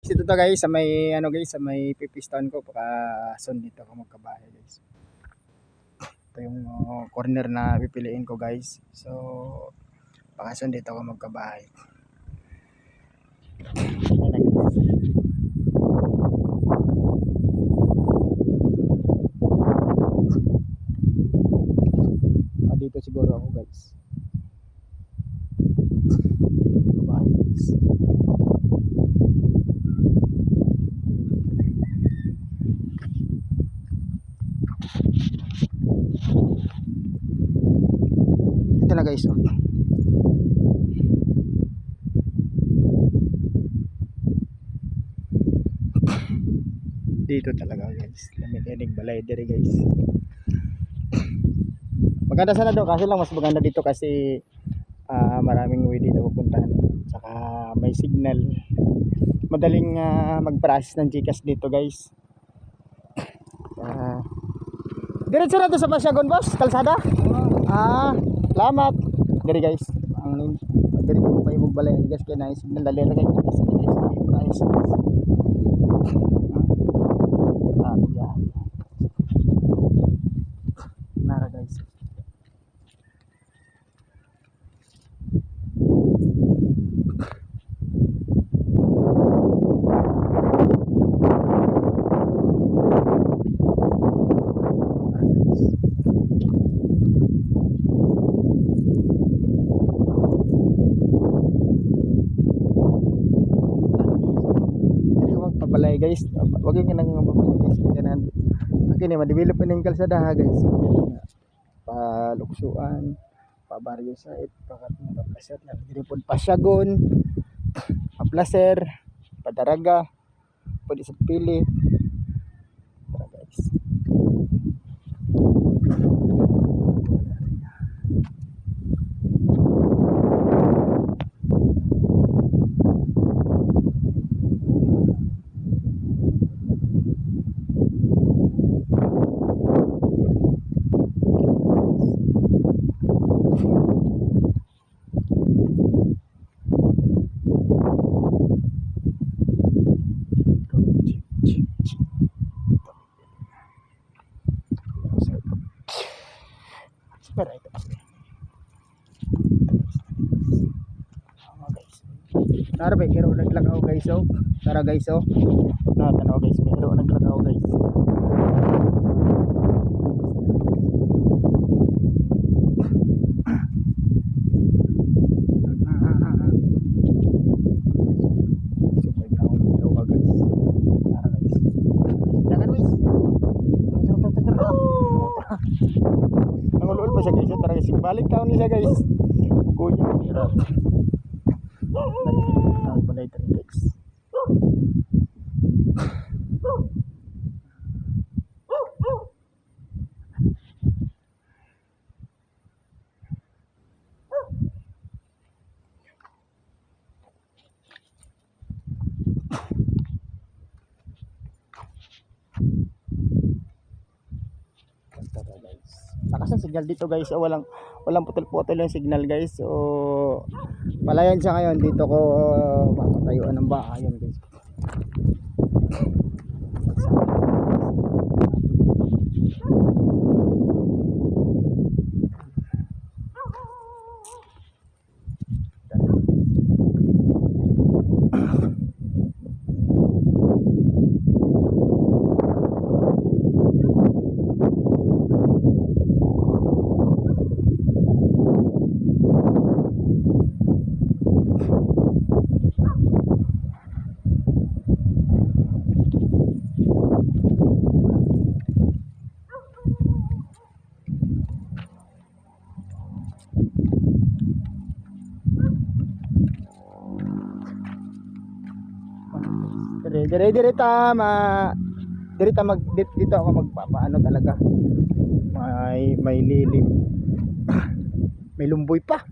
Dito to guys sa may ano guys sa may pipiston ko baka son dito ako magkabahay guys. Ito yung corner na pipiliin ko guys. So baka son dito ako magkabahay. Dito siguro ako guys. Babae guys. Ito na guys. Oh. Dito talaga guys. Lamig-lamig balay diri guys. Maganda sana doon kasi lang mas maganda dito kasi maraming way dito pupuntahan. Saka may signal. Madaling mag-process ng GCash dito guys. Diretso na to sa Pasyagon boss, kalsada? Salamat. Diri guys. Ang diri ko pa yung balay guys kaya na signal dali ra guys. Price. Nara guys. Balay guys, wag yung nang balay guys kaya nan akin ni ma-develop ning kalsada ha guys. Paluksuan, pa barrio site, pakat mga placer na diri pod Pasyagon, Placer, Padaraga, pwede sa pili. Tara guys. Pero ito guys. Tara ba kiro naglakaw guys oh. Tara guys oh. Tanaw guys, kiro naglakaw guys. Nangulol pa siya guys, tara guys, balik taon niya guys. Kuya, hirap. Balay tari guys. Lakas ng signal dito guys. Walang putol-putol yung signal guys. So palayan siya ngayon. Dito ko papatayuan ng bahay yan guys. Dito ako magpapaano talaga. May lilim. May lumboy pa.